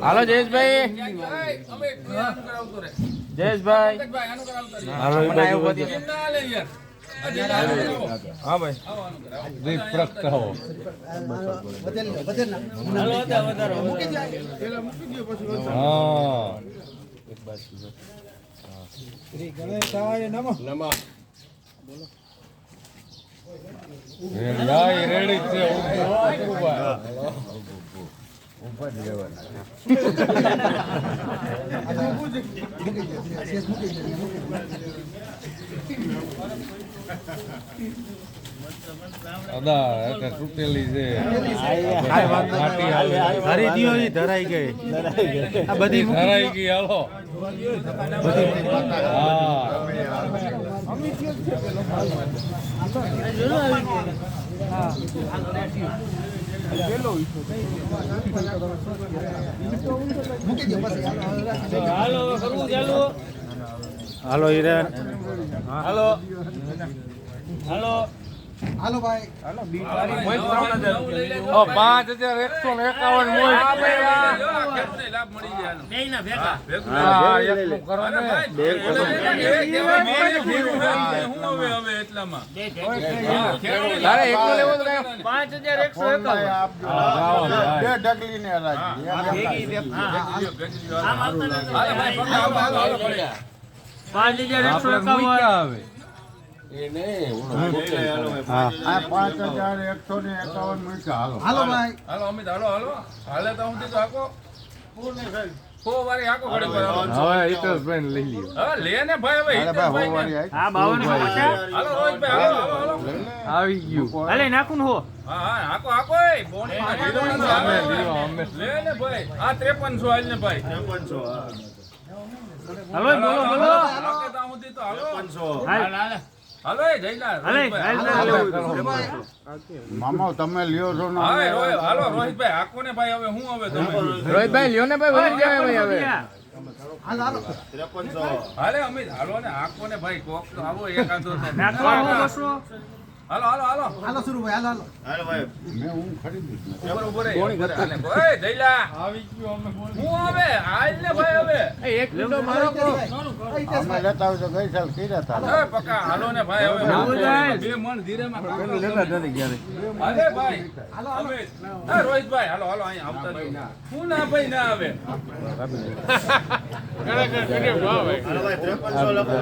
હાલો જયેશભાઈ, જયેશભાઈ હાલો હા ભાઈ પ્રગટાવો શ્રી ગણેશાય નમઃ. રેડી છે ઉપર જ રહેવાના. અદા તૂટેલી છે ધરાઈ ગઈ આ બધી ધરાઈ ગઈ. હાલો હાલો હિરેન, હાલો હાલો હાલો ભાઈ, હાલો 5151 5151 હાલો ભાઈ, હાલો અમિત, હાલો હાલો હાલે તો હું તો આકો ફો વારી આકો ઘડે પર હવે હિતેશભાઈ લઈ લ્યો. હવે લે ને ભાઈ, હવે હિતેશભાઈ હા 52 હાલો રોહિતભાઈ, હાલો હાલો આવી ગયું. હાલે નાખું હો. હા હા આકો આકો એ બોની માં લે ને ભાઈ. આ 5300 હાલ ને ભાઈ 5300. હાલો બોલો બોલો આકે તો હું તો હાલો 5300 હાલ હાલ હાલો એ જઈલા મામા તમે લ્યો છો ને. હાલો રોહિતભાઈ આકો ને ભાઈ. હવે હું હવે તમે રોહિતભાઈ લ્યો ને ભાઈ, વળી જાય ભાઈ. હવે હાલો હાલો 5300 હાલે અમિત, હાલો ને આકો ને ભાઈ. કોક તો આવો એકાદો નાખો બસો. હાલો હાલો હાલો હાલો સુરુ ભાઈ, હાલો હાલો ભાઈ. મે હું ખરીદું ઉપર ઉપર કોણી ગત્તા ઓય જઈલા આવી ગયો. અમે હું હવે હાલ ને ભાઈ. હવે એક લીડો મારો કો અમે લેતા આવજો. ગઈ સાલ કીધા હતા પક્કા. હાલો ને ભાઈ. હવે બે મણ ધીરે માં પેલું લેતા નથી ગયા. હાલે ભાઈ હાલો અમિત, હા રોહિતભાઈ હાલો હાલો અહીં આવતા રહ્યો. હું ના ભાઈ ના આવે ખરેખર ભાઈ. હાલો ભાઈ 5300 લખો.